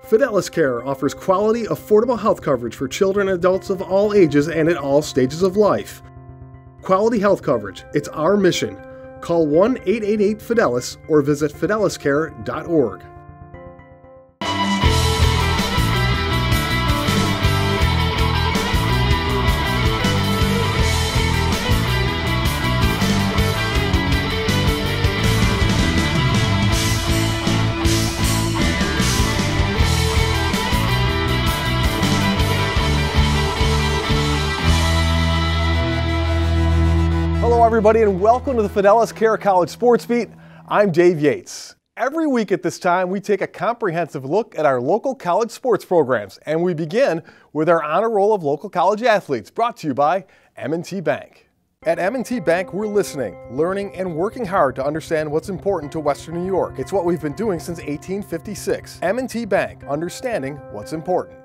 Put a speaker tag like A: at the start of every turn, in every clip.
A: Fidelis Care offers quality, affordable health coverage for children and adults of all ages and at all stages of life. Quality health coverage, it's our mission. Call 1-888-FIDELIS or visit fideliscare.org. Hello everybody and welcome to the Fidelis Care College Sports Beat. I'm Dave Yates. Every week at this time we take a comprehensive look at our local college sports programs, and we begin with our honor roll of local college athletes, brought to you by M&T Bank. At M&T Bank we're listening, learning, and working hard to understand what's important to Western New York. It's what we've been doing since 1856. M&T Bank, understanding what's important.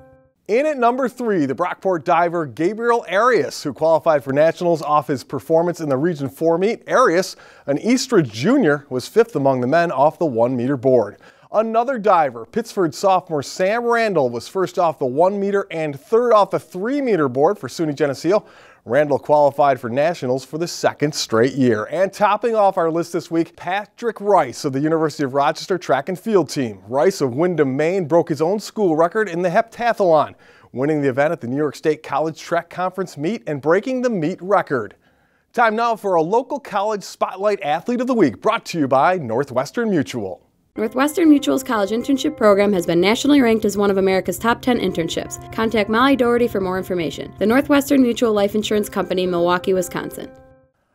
A: In at number 3, the Brockport diver GABRIEL ARIAS, who qualified for nationals off his performance in the Region 4 meet. ARIAS, an Eastridge junior, was 5th among the men off the 1-meter board. Another diver, Pittsford sophomore Sam Randall, was 1st off the 1-meter and 3rd off the 3-meter board for SUNY Geneseo. Randall qualified for nationals for the 2nd straight year. And topping off our list this week, Patrick Rice of the University of Rochester track and field team. Rice of Windham, Maine, broke his own school record in the heptathlon, winning the event at the New York State College Track Conference meet and breaking the meet record. Time now for a local college Spotlight Athlete of the Week, brought to you by Northwestern Mutual.
B: Northwestern Mutual's college internship program has been nationally ranked as one of America's top 10 internships. Contact Molly Doherty for more information. The Northwestern Mutual Life Insurance Company, Milwaukee, Wisconsin.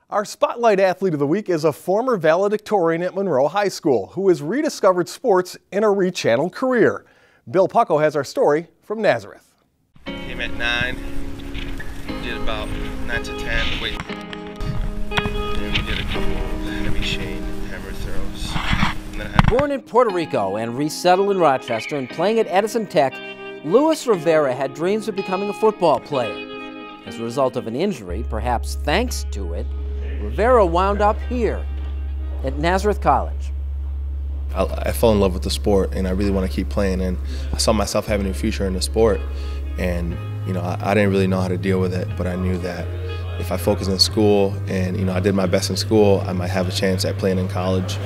A: Our Spotlight Athlete of the Week is a former valedictorian at Monroe High School who has rediscovered sports in a rechanneled career. Bill Pucko has our story from Nazareth.
C: Came at 9, did about 9 to 10, wait. Then we did a couple heavy chain hammer throws.
D: Born in Puerto Rico and resettled in Rochester and playing at Edison Tech, Luis Rivera had dreams of becoming a football player. As a result of an injury, perhaps thanks to it, Rivera wound up here at Nazareth College.
E: I fell in love with the sport and I really want to keep playing, and I saw myself having a future in the sport, and I didn't really know how to deal with it, but I knew that if I focused in school and I did my best in school, I might have a chance at playing in college.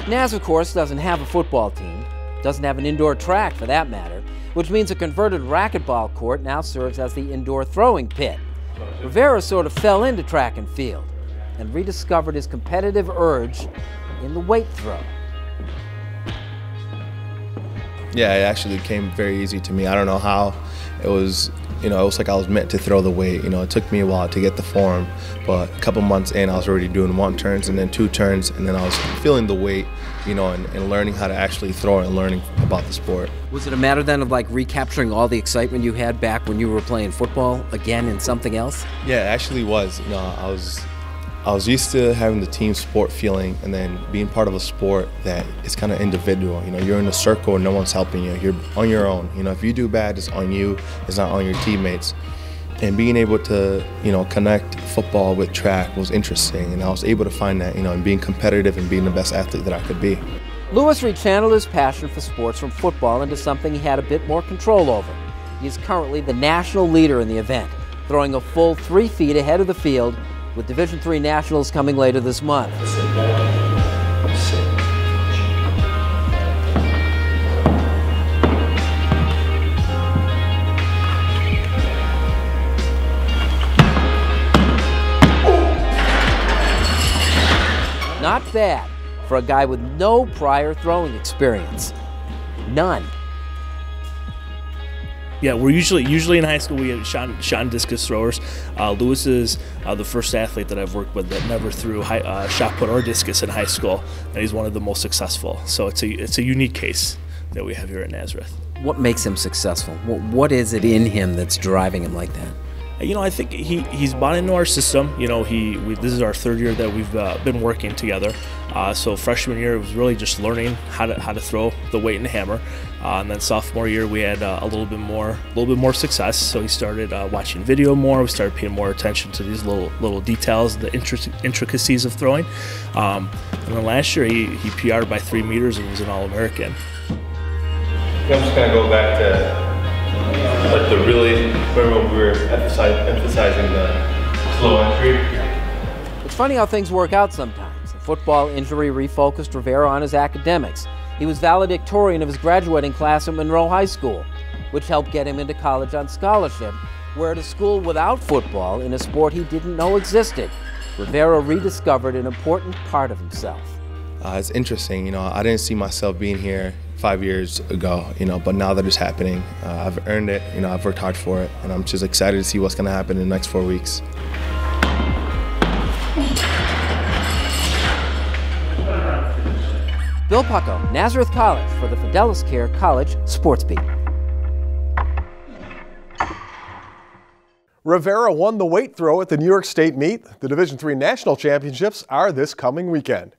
D: Naz, of course, doesn't have a football team, doesn't have an indoor track for that matter, which means a converted racquetball court now serves as the indoor throwing pit. Rivera sort of fell into track and field and rediscovered his competitive urge in the weight throw.
E: Yeah, it actually came very easy to me. I don't know how. It was, it was like I was meant to throw the weight. It took me a while to get the form, but a couple months in, I was already doing 1 turns and then 2 turns, and then I was feeling the weight, and learning how to actually throw and learning about the sport.
D: Was it a matter then of like recapturing all the excitement you had back when you were playing football again in something else?
E: Yeah, it actually was. I was used to having the team sport feeling, and then being part of a sport that is kind of individual. You're in a circle and no one's helping you. You're on your own. If you do bad, it's on you. It's not on your teammates. And being able to, connect football with track was interesting, and I was able to find that, and being competitive and being the best athlete that I could be.
D: Luis rechanneled his passion for sports from football into something he had a bit more control over. He is currently the national leader in the event, throwing a full 3 feet ahead of the field, with Division III Nationals coming later this month. Not bad for a guy with no prior throwing experience. None.
F: Yeah, we're usually in high school we have shot and discus throwers. Luis is the first athlete that I've worked with that never threw shot put or discus in high school, and he's one of the most successful. So it's a unique case that we have here at Nazareth.
D: What makes him successful? What is it in him that's driving him like that?
F: You know, I think he's bought into our system. You know, this is our third year that we've been working together. So freshman year, it was really just learning how to throw the weight and hammer. And then sophomore year, we had a little bit more success. So he started watching video more. We started paying more attention to these little details, the intricacies of throwing. And then last year, he PR'd by 3 meters and was an All-American.
E: I'm just gonna go back to like remember we were emphasizing the slow entry.
D: It's funny how things work out sometimes. The football injury refocused Rivera on his academics. He was valedictorian of his graduating class at Monroe High School, which helped get him into college on scholarship, where at a school without football in a sport he didn't know existed, Rivera rediscovered an important part of himself.
E: It's interesting, you know, I didn't see myself being here 5 years ago, you know, but now that it's happening, I've earned it, you know, I've worked hard for it, and I'm just excited to see what's going to happen in the next 4 weeks.
D: Bill Pucko, Nazareth College, for the Fidelis Care College Sports Beat.
A: Rivera won the weight throw at the New York State meet. The Division III National Championships are this coming weekend.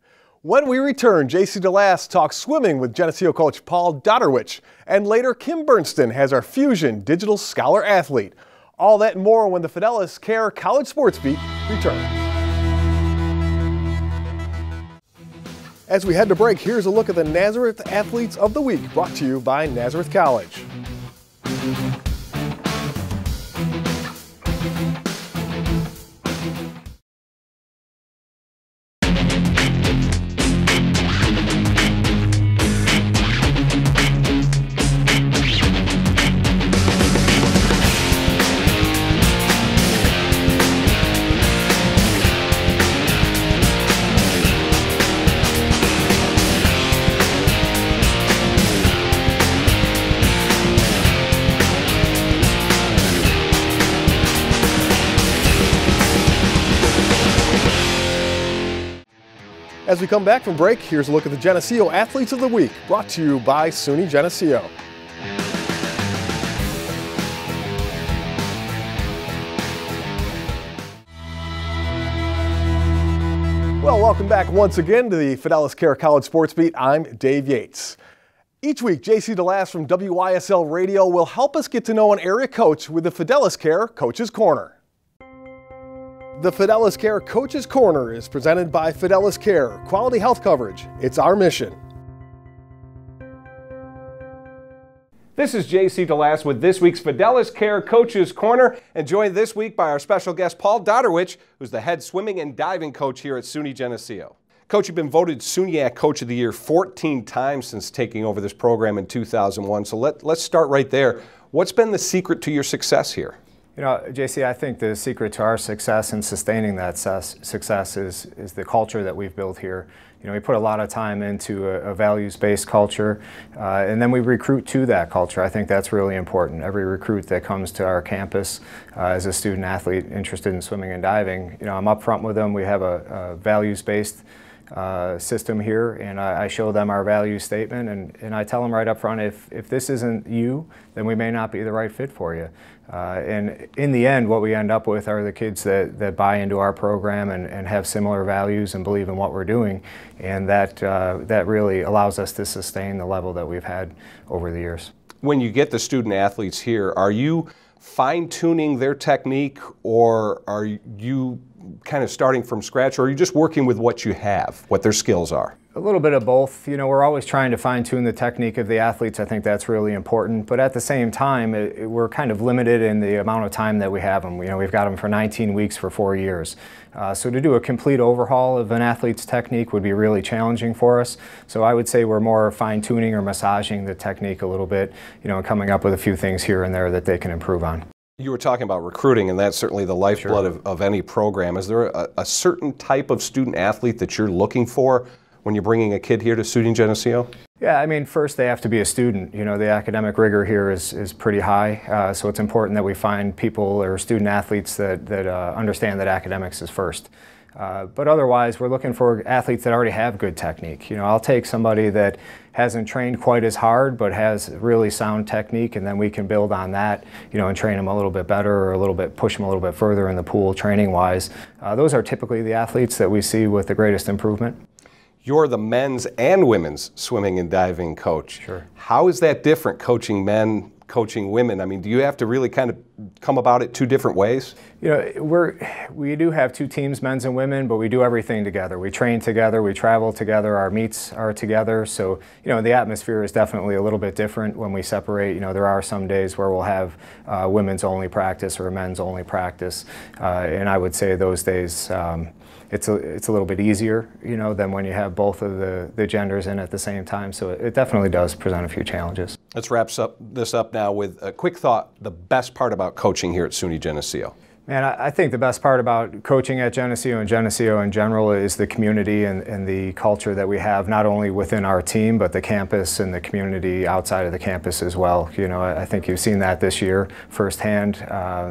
A: When we return, J.C. DeLass talks swimming with Geneseo coach Paul Dotterweich, and later Kim Bernston has our Fusion Digital Scholar Athlete. All that and more when the Fidelis Care College Sports Beat returns. As we head to break, here's a look at the Nazareth Athletes of the Week, brought to you by Nazareth College. As we come back from break, here's a look at the Geneseo Athletes of the Week, brought to you by SUNY Geneseo. Well, welcome back once again to the Fidelis Care College Sports Beat. I'm Dave Yates. Each week, J.C. DeLass from WYSL Radio will help us get to know an area coach with the Fidelis Care Coach's Corner. The Fidelis Care Coach's Corner is presented by Fidelis Care, quality health coverage. It's our mission.
G: This is J.C. DeLass with this week's Fidelis Care Coach's Corner, and joined this week by our special guest, Paul Dotterweich, who's the head swimming and diving coach here at SUNY Geneseo. Coach, you've been voted SUNYAC Coach of the Year 14 times since taking over this program in 2001, so let's start right there. What's been the secret to your success here?
H: You know, JC, I think the secret to our success and sustaining that success is the culture that we've built here. You know, we put a lot of time into a values-based culture, and then we recruit to that culture. I think that's really important. Every recruit that comes to our campus as a student athlete interested in swimming and diving, you know, I'm up front with them. We have a values-based system here, and I show them our value statement, and I tell them right up front, if this isn't you, then we may not be the right fit for you. And in the end, what we end up with are the kids that buy into our program and have similar values and believe in what we're doing, and that really allows us to sustain the level that we've had over the years.
G: When you get the student athletes here, are you fine-tuning their technique, or are you kind of starting from scratch, or are you just working with what you have, what their skills are?
H: A little bit of both. You know, we're always trying to fine-tune the technique of the athletes. I think that's really important. But at the same time, we're kind of limited in the amount of time that we have them. You know, we've got them for 19 weeks for 4 years. So to do a complete overhaul of an athlete's technique would be really challenging for us. So I would say we're more fine-tuning or massaging the technique a little bit, you know, and coming up with a few things here and there that they can improve on.
G: You were talking about recruiting, and that's certainly the lifeblood of any program. Is there a certain type of student athlete that you're looking for when you're bringing a kid here to SUNY Geneseo?
H: Yeah, I mean, first they have to be a student. You know, the academic rigor here is pretty high, so it's important that we find people or student athletes that understand that academics is first. But otherwise, we're looking for athletes that already have good technique. You know, I'll take somebody that hasn't trained quite as hard but has really sound technique, and then we can build on that, you know, and train them a little bit better or a little bit, push them a little bit further in the pool training-wise. Those are typically the athletes that we see with the greatest improvement.
G: You're the men's and women's swimming and diving coach.
H: Sure.
G: How is that different, coaching men, coaching women? I mean, do you have to really kind of come about it two different ways?
H: You know, we do have two teams, men's and women, but we do everything together. We train together, we travel together, our meets are together. So, you know, the atmosphere is definitely a little bit different when we separate. You know, there are some days where we'll have women's only practice or men's only practice. And I would say those days, it's a little bit easier, you know, than when you have both of the genders in at the same time. So it definitely does present a few challenges.
G: Let's wrap this up now with a quick thought, the best part about coaching here at SUNY Geneseo.
H: Man, I think the best part about coaching at Geneseo and Geneseo in general is the community and the culture that we have, not only within our team, but the campus and the community outside of the campus as well. You know, I think you've seen that this year firsthand.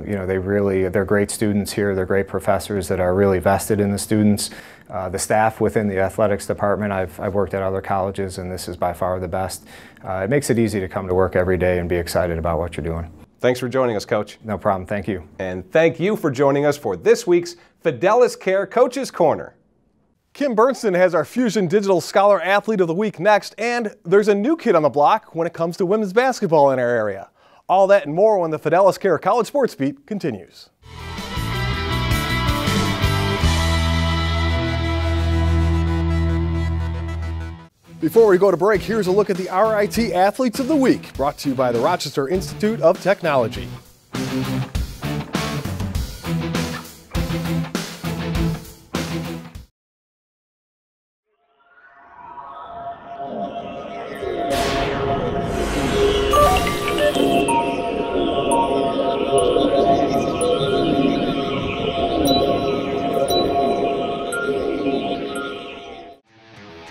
H: You know, they're great students here. They're great professors that are really vested in the students. The staff within the athletics department, I've worked at other colleges, and this is by far the best. It makes it easy to come to work every day and be excited about what you're doing.
G: Thanks for joining us, Coach.
H: No problem. Thank you.
G: And thank you for joining us for this week's Fidelis Care Coach's Corner.
A: Kim Bernson has our Fusion Digital Scholar Athlete of the Week next, and there's a new kid on the block when it comes to women's basketball in our area. All that and more when the Fidelis Care College Sports Beat continues. Before we go to break, here's a look at the RIT Athletes of the Week, brought to you by the Rochester Institute of Technology.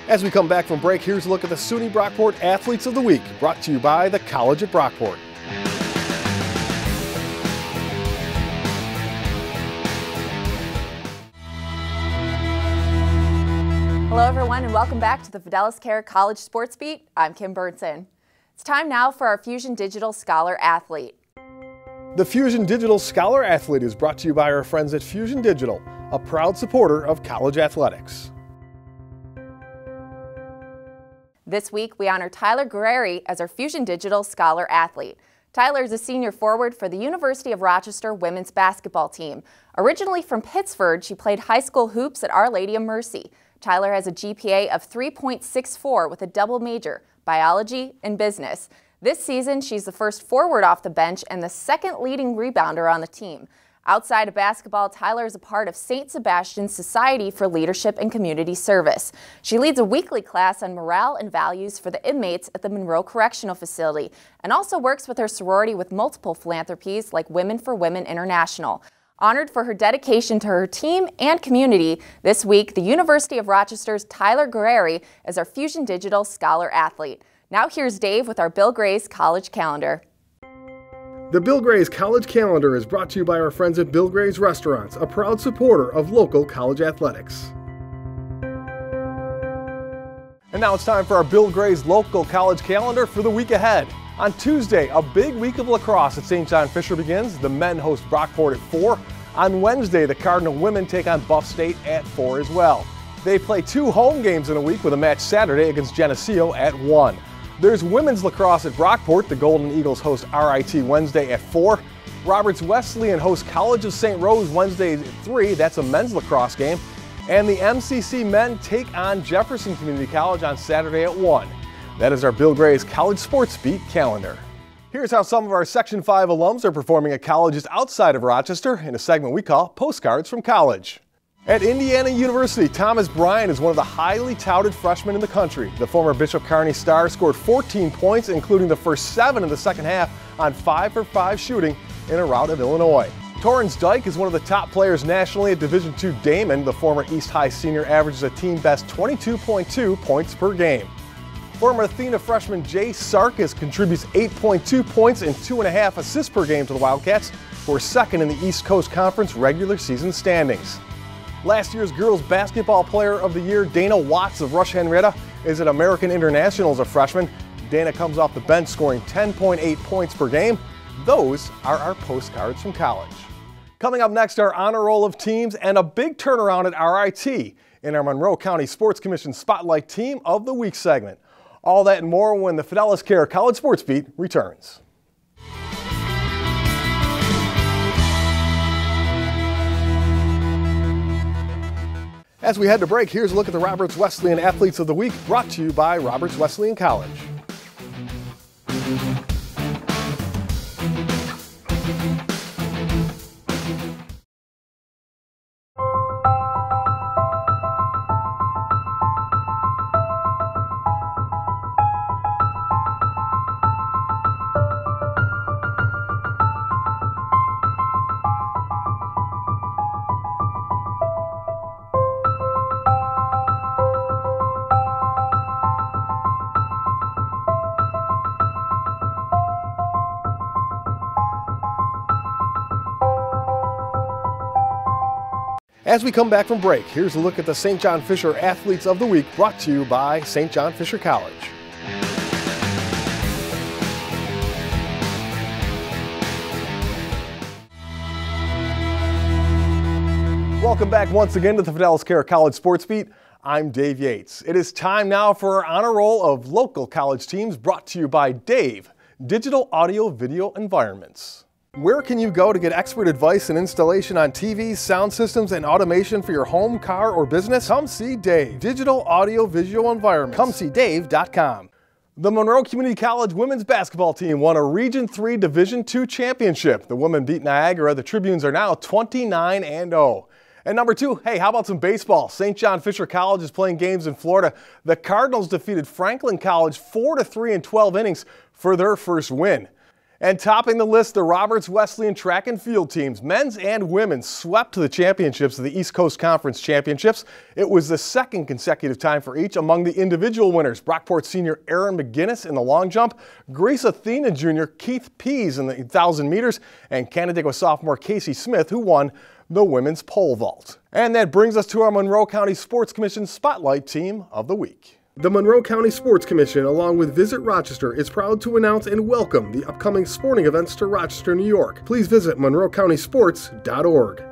A: As we come back from break, here's a look at the SUNY Brockport Athletes of the Week, brought to you by the College at Brockport.
I: Hello everyone and welcome back to the Fidelis Care College Sports Beat. I'm Kim Bernson. It's time now for our Fusion Digital Scholar Athlete.
A: The Fusion Digital Scholar Athlete is brought to you by our friends at Fusion Digital, a proud supporter of college athletics.
I: This week, we honor Tylar Guerrieri as our Fusion Digital Scholar Athlete. Tyler is a senior forward for the University of Rochester women's basketball team. Originally from Pittsford, she played high school hoops at Our Lady of Mercy. Tyler has a GPA of 3.64 with a double major, biology and business. This season, she's the first forward off the bench and the second leading rebounder on the team. Outside of basketball, Tyler is a part of St. Sebastian's Society for Leadership and Community Service. She leads a weekly class on morale and values for the inmates at the Monroe Correctional Facility and also works with her sorority with multiple philanthropies like Women for Women International. Honored for her dedication to her team and community, this week the University of Rochester's Tylar Guerrieri is our Fusion Digital Scholar Athlete. Now here's Dave with our Bill Gray's College Calendar.
A: The Bill Gray's College Calendar is brought to you by our friends at Bill Gray's Restaurants, a proud supporter of local college athletics. And now it's time for our Bill Gray's local college calendar for the week ahead. On Tuesday, a big week of lacrosse at St. John Fisher begins. The men host Brockport at 4. On Wednesday, the Cardinal women take on Buff State at 4 as well. They play 2 home games in a week with a match Saturday against Geneseo at 1. There's women's lacrosse at Brockport. The Golden Eagles host RIT Wednesday at 4. Roberts Wesleyan hosts College of St. Rose Wednesday at 3. That's a men's lacrosse game. And the MCC men take on Jefferson Community College on Saturday at 1. That is our Bill Gray's College Sports Beat calendar. Here's how some of our Section 5 alums are performing at colleges outside of Rochester in a segment we call Postcards from College. At Indiana University, Thomas Bryan is one of the highly touted freshmen in the country. The former Bishop Kearney star scored 14 points, including the first 7 in the second half on 5 for 5 shooting in a rout of Illinois. Torrance Dyke is one of the top players nationally at Division II Damon. The former East High senior averages a team best 22.2 points per game. Former Athena freshman Jay Sarkis contributes 8.2 points and 2.5 assists per game to the Wildcats for second in the East Coast Conference regular season standings. Last year's Girls Basketball Player of the Year, Dana Watts of Rush Henrietta, is at American International as a freshman. Dana comes off the bench scoring 10.8 points per game. Those are our postcards from college. Coming up next, our honor roll of teams and a big turnaround at RIT in our Monroe County Sports Commission Spotlight Team of the Week segment. All that and more when the Fidelis Care College Sports Beat returns. As we head to break, here's a look at the Roberts Wesleyan Athletes of the Week, brought to you by Roberts Wesleyan College. As we come back from break, here's a look at the St. John Fisher Athletes of the Week, brought to you by St. John Fisher College. Welcome back once again to the Fidelis Care College Sports Beat. I'm Dave Yates. It is time now for our honor roll of local college teams, brought to you by Dave, Digital Audio Video Environments. Where can you go to get expert advice and installation on TVs, sound systems, and automation for your home, car, or business? Come see Dave, Digital Audio Visual Environments. Come see Dave.com. The Monroe Community College women's basketball team won a Region 3 Division II championship. The women beat Niagara. The Tribunes are now 29-0. And number 2, hey, how about some baseball? St. John Fisher College is playing games in Florida. The Cardinals defeated Franklin College 4-3 in 12 innings for their first win. And topping the list, the Roberts Wesleyan track and field teams, men's and women's, swept to the championships of the East Coast Conference Championships. It was the second consecutive time for each among the individual winners. Brockport senior Aaron McGinnis in the long jump, Grace Athena junior Keith Pease in the 1,000 meters, and Canandaigua sophomore Casey Smith, who won the women's pole vault. And that brings us to our Monroe County Sports Commission Spotlight Team of the Week. The Monroe County Sports Commission, along with Visit Rochester, is proud to announce and welcome the upcoming sporting events to Rochester, New York. Please visit monroecountysports.org.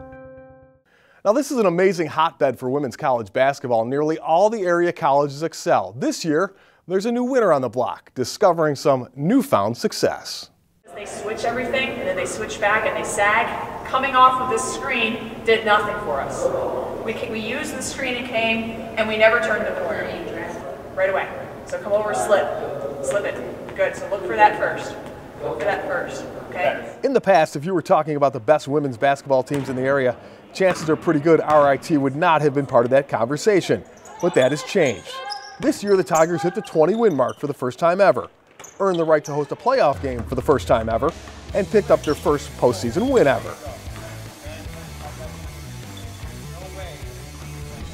A: Now, this is an amazing hotbed for women's college basketball. Nearly all the area colleges excel. This year, there's a new winner on the block, discovering some newfound success.
J: They switch everything, and then they switch back, and they sag. Coming off of this screen did nothing for us. We used the screen and came, and we never turned the corner. Right away. So come over, slip it. Good, so look for that first. Look for that first, okay?
A: In the past, if you were talking about the best women's basketball teams in the area, chances are pretty good RIT would not have been part of that conversation. But that has changed. This year, the Tigers hit the 20-win mark for the first time ever, earned the right to host a playoff game for the first time ever, and picked up their first postseason win ever.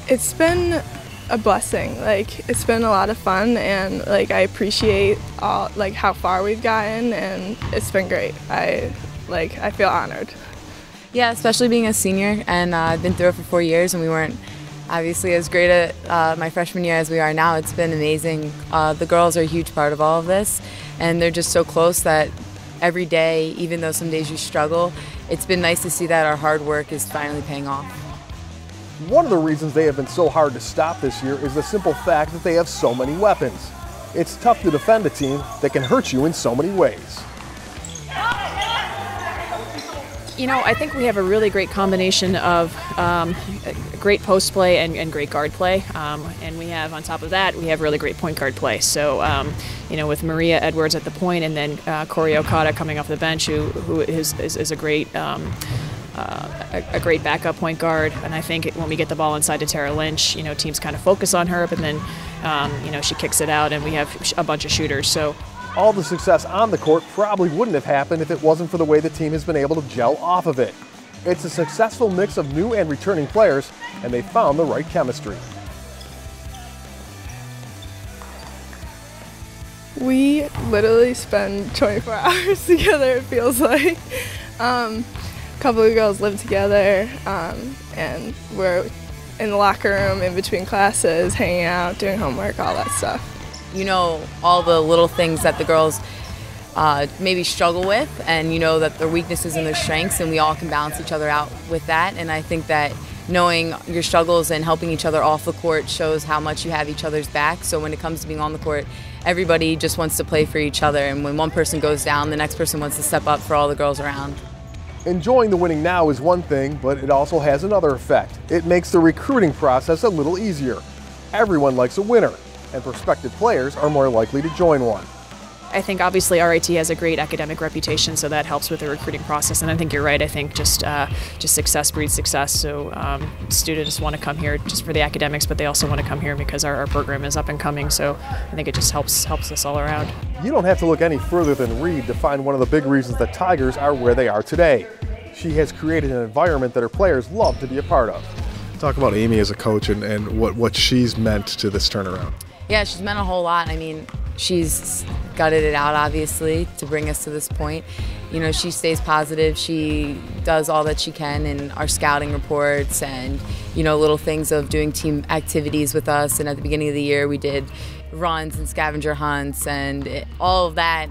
K: It's been a blessing. Like, it's been a lot of fun, and like I appreciate all how far we've gotten, and it's been great. I feel honored.
L: Yeah, especially being a senior, and I've been through it for 4 years, and we weren't obviously as great at my freshman year as we are now. It's been amazing. The girls are a huge part of all of this, and they're just so close that every day, even though some days you struggle, it's been nice to see that our hard work is finally paying off.
A: One of the reasons they have been so hard to stop this year is the simple fact that they have so many weapons. It's tough to defend a team that can hurt you in so many ways.
M: You know, I think we have a really great combination of great post play and great guard play. And we have, on top of that, we have really great point guard play. So, you know, with Maria Edwards at the point, and then Corey Okada coming off the bench, who is a great backup point guard. And I think when we get the ball inside to Tara Lynch, you know, teams kind of focus on her, but then, you know, she kicks it out, and we have a bunch of shooters. So
A: all the success on the court probably wouldn't have happened if it wasn't for the way the team has been able to gel off of it. It's a successful mix of new and returning players, and they found the right chemistry.
K: We literally spend 24 hours together, it feels like. A couple of girls live together, and we're in the locker room, in between classes, hanging out, doing homework, all that stuff.
L: You know all the little things that the girls maybe struggle with, and you know that their weaknesses and their strengths, and we all can balance each other out with that. And I think that knowing your struggles and helping each other off the court shows how much you have each other's back. So when it comes to being on the court, everybody just wants to play for each other, and when one person goes down, the next person wants to step up for all the girls around.
A: Enjoying the winning now is one thing, but it also has another effect. It makes the recruiting process a little easier. Everyone likes a winner, and prospective players are more likely to join one.
M: I think obviously RIT has a great academic reputation, so that helps with the recruiting process. And I think you're right. I think just success breeds success. So students want to come here just for the academics, but they also want to come here because our program is up and coming. So I think it just helps us all around.
A: You don't have to look any further than Reed to find one of the big reasons the Tigers are where they are today. She has created an environment that her players love to be a part of.
N: Talk about Amy as a coach and what she's meant to this turnaround.
L: Yeah, she's meant a whole lot. I mean, she's gutted it out, obviously, to bring us to this point. You know, she stays positive. She does all that she can in our scouting reports and, you know, little things of doing team activities with us. And at the beginning of the year, we did runs and scavenger hunts, and all of that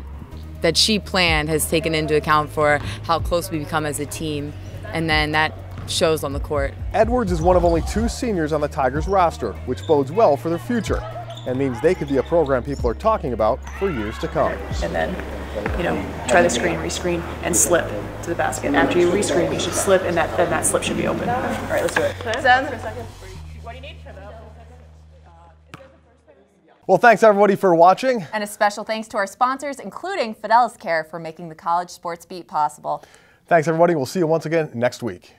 L: she planned has taken into account for how close we become as a team. And then that shows on the court.
A: Edwards is one of only 2 seniors on the Tigers roster, which bodes well for their future and means they could be a program people are talking about for years to come.
J: And then, you know, try the screen, rescreen, and slip to the basket. After you rescreen, you should slip, and then that slip should be open. All right, let's do it. What do you need?
A: Well, thanks everybody for watching.
I: And a special thanks to our sponsors, including Fidelis Care, for making the College Sports Beat possible.
A: Thanks everybody. We'll see you once again next week.